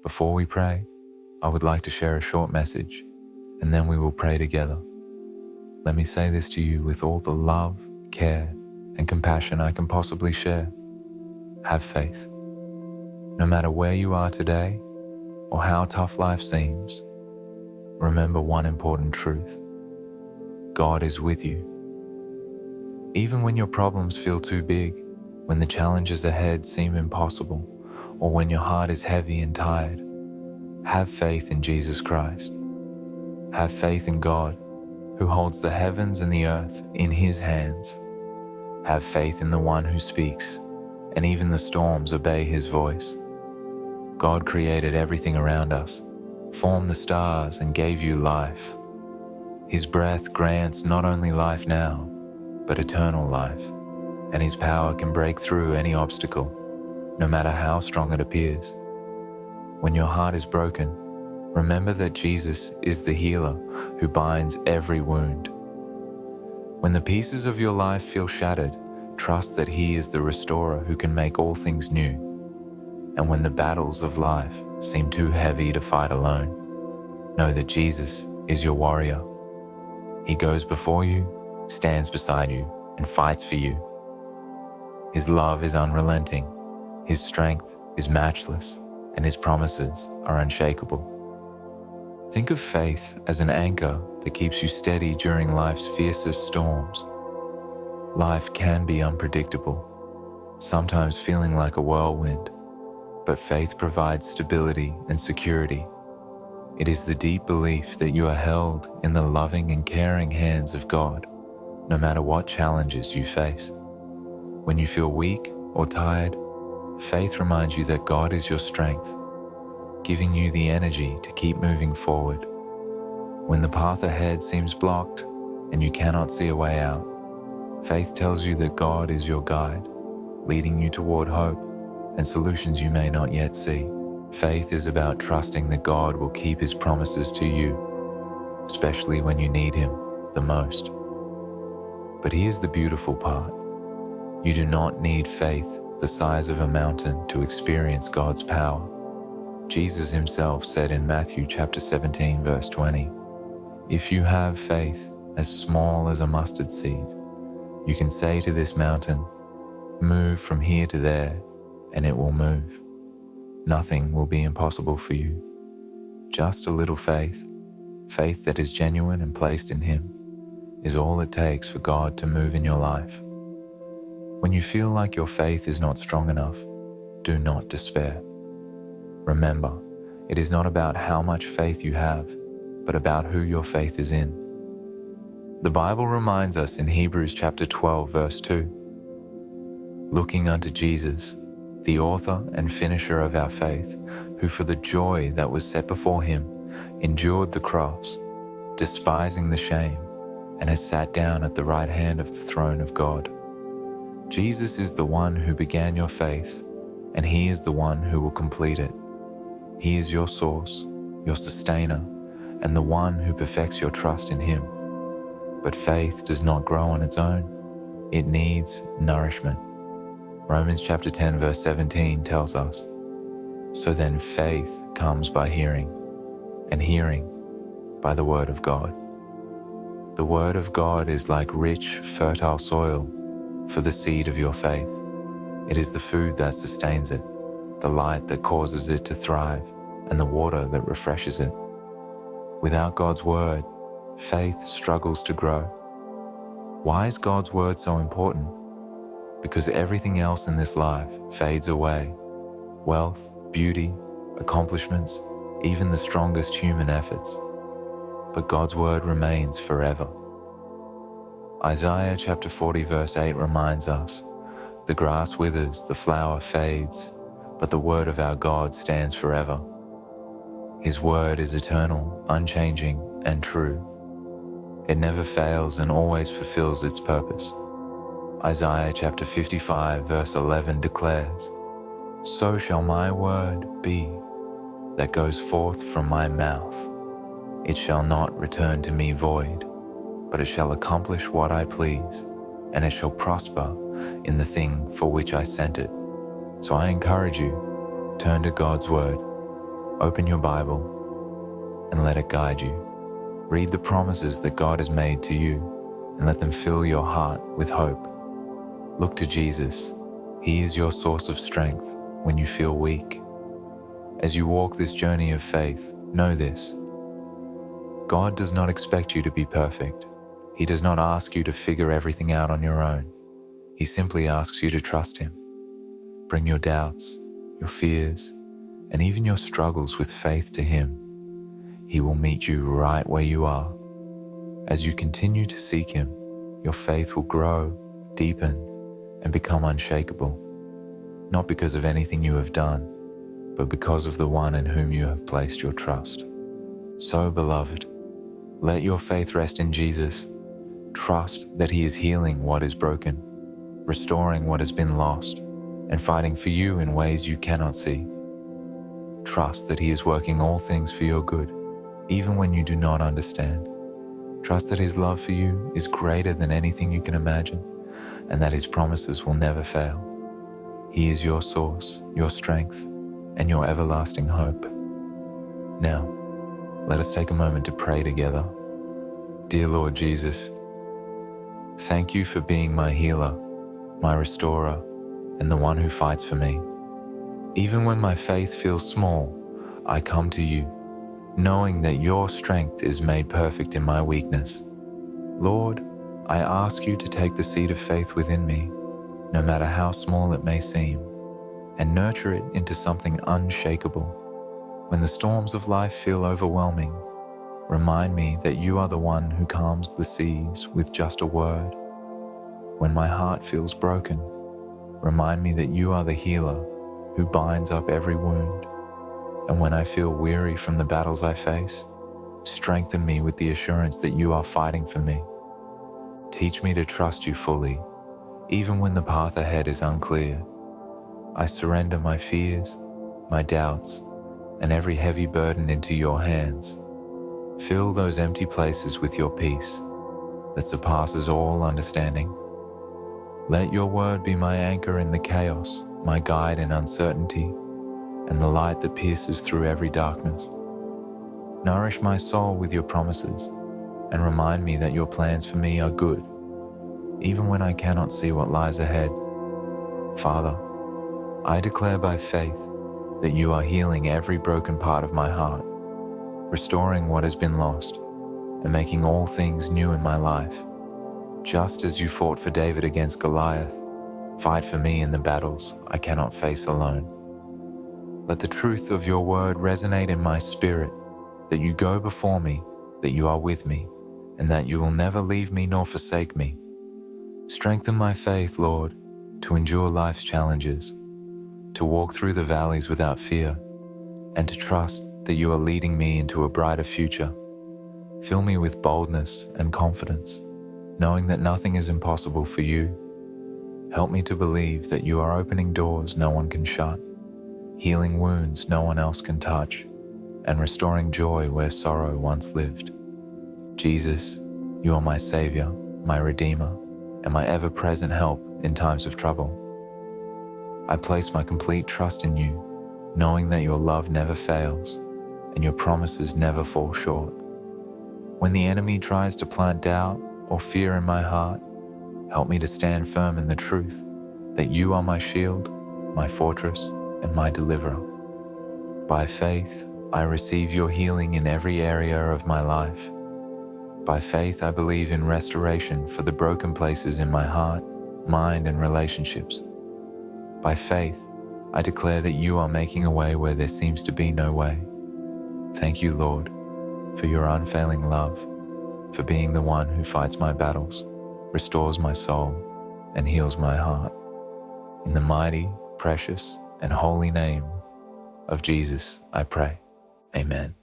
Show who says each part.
Speaker 1: Before we pray, I would like to share a short message, and then we will pray together. Let me say this to you with all the love, care, and compassion I can possibly share. Have faith. No matter where you are today or how tough life seems, remember one important truth. God is with you. Even when your problems feel too big, when the challenges ahead seem impossible, or when your heart is heavy and tired, have faith in Jesus Christ. Have faith in God, who holds the heavens and the earth in His hands. Have faith in the one who speaks, and even the storms obey His voice. God created everything around us, formed the stars, and gave you life. His breath grants not only life now, but eternal life, and His power can break through any obstacle, no matter how strong it appears. When your heart is broken, remember that Jesus is the healer who binds every wound. When the pieces of your life feel shattered, trust that He is the restorer who can make all things new. And when the battles of life seem too heavy to fight alone, know that Jesus is your warrior. He goes before you, stands beside you, and fights for you. His love is unrelenting, His strength is matchless, and His promises are unshakable. Think of faith as an anchor that keeps you steady during life's fiercest storms. Life can be unpredictable, sometimes feeling like a whirlwind, but faith provides stability and security. It is the deep belief that you are held in the loving and caring hands of God, no matter what challenges you face. When you feel weak or tired, faith reminds you that God is your strength, giving you the energy to keep moving forward. When the path ahead seems blocked and you cannot see a way out, faith tells you that God is your guide, leading you toward hope and solutions you may not yet see. Faith is about trusting that God will keep His promises to you, especially when you need Him the most. But here's the beautiful part. You do not need faith the size of a mountain to experience God's power. Jesus Himself said in Matthew chapter 17, verse 20, "If you have faith as small as a mustard seed, you can say to this mountain, 'Move from here to there,' and it will move. Nothing will be impossible for you." Just a little faith, faith that is genuine and placed in Him, is all it takes for God to move in your life. When you feel like your faith is not strong enough, do not despair. Remember, it is not about how much faith you have, but about who your faith is in. The Bible reminds us in Hebrews chapter 12, verse 2, "Looking unto Jesus, the author and finisher of our faith, who for the joy that was set before Him endured the cross, despising the shame, and has sat down at the right hand of the throne of God." Jesus is the one who began your faith, and He is the one who will complete it. He is your source, your sustainer, and the one who perfects your trust in Him. But faith does not grow on its own. It needs nourishment. Romans chapter 10, verse 17 tells us, "So then faith comes by hearing, and hearing by the word of God." The word of God is like rich, fertile soil for the seed of your faith. It is the food that sustains it, the light that causes it to thrive, and the water that refreshes it. Without God's word, faith struggles to grow. Why is God's word so important? Because everything else in this life fades away. Wealth, beauty, accomplishments, even the strongest human efforts. But God's word remains forever. Isaiah chapter 40 verse 8 reminds us, "The grass withers, the flower fades, but the word of our God stands forever." His word is eternal, unchanging, and true. It never fails and always fulfills its purpose. Isaiah chapter 55 verse 11 declares, "So shall my word be that goes forth from my mouth. It shall not return to me void, but it shall accomplish what I please, and it shall prosper in the thing for which I sent it." So I encourage you, turn to God's word, Open your Bible and let it guide you. Read the promises that God has made to you and let them fill your heart with hope. Look to Jesus. He is your source of strength when you feel weak. As you walk this journey of faith, know this: God does not expect you to be perfect. He does not ask you to figure everything out on your own. He simply asks you to trust Him. Bring your doubts, your fears, and even your struggles with faith to Him. He will meet you right where you are. As you continue to seek Him, your faith will grow, deepen, and become unshakable, not because of anything you have done, but because of the one in whom you have placed your trust. So, beloved, let your faith rest in Jesus. Trust that He is healing what is broken, restoring what has been lost, and fighting for you in ways you cannot see. Trust that He is working all things for your good, even when you do not understand. Trust that His love for you is greater than anything you can imagine, and that His promises will never fail. He is your source, your strength, and your everlasting hope. Now, let us take a moment to pray together. Dear Lord Jesus, thank You for being my healer, my restorer, and the one who fights for me. Even when my faith feels small, I come to You, knowing that Your strength is made perfect in my weakness. Lord, I ask You to take the seed of faith within me, no matter how small it may seem, and nurture it into something unshakable. When the storms of life feel overwhelming, remind me that You are the one who calms the seas with just a word. When my heart feels broken, remind me that You are the healer who binds up every wound. And when I feel weary from the battles I face, strengthen me with the assurance that You are fighting for me. Teach me to trust You fully, even when the path ahead is unclear. I surrender my fears, my doubts, and every heavy burden into Your hands. Fill those empty places with Your peace that surpasses all understanding. Let Your word be my anchor in the chaos, my guide in uncertainty, and the light that pierces through every darkness. Nourish my soul with Your promises, and remind me that Your plans for me are good, even when I cannot see what lies ahead. Father, I declare by faith that You are healing every broken part of my heart, restoring what has been lost, and making all things new in my life. Just as You fought for David against Goliath, fight for me in the battles I cannot face alone. Let the truth of Your word resonate in my spirit, that You go before me, that You are with me, and that You will never leave me nor forsake me. Strengthen my faith, Lord, to endure life's challenges, to walk through the valleys without fear, and to trust that You are leading me into a brighter future. Fill me with boldness and confidence, knowing that nothing is impossible for You. Help me to believe that You are opening doors no one can shut, healing wounds no one else can touch, and restoring joy where sorrow once lived. Jesus, You are my Savior, my Redeemer, and my ever-present help in times of trouble. I place my complete trust in You, knowing that Your love never fails and Your promises never fall short. When the enemy tries to plant doubt or fear in my heart, help me to stand firm in the truth that You are my shield, my fortress, and my deliverer. By faith, I receive Your healing in every area of my life. By faith, I believe in restoration for the broken places in my heart, mind, and relationships. By faith, I declare that You are making a way where there seems to be no way. Thank You, Lord, for Your unfailing love, for being the one who fights my battles, restores my soul, and heals my heart. In the mighty, precious, and holy name of Jesus, I pray. Amen.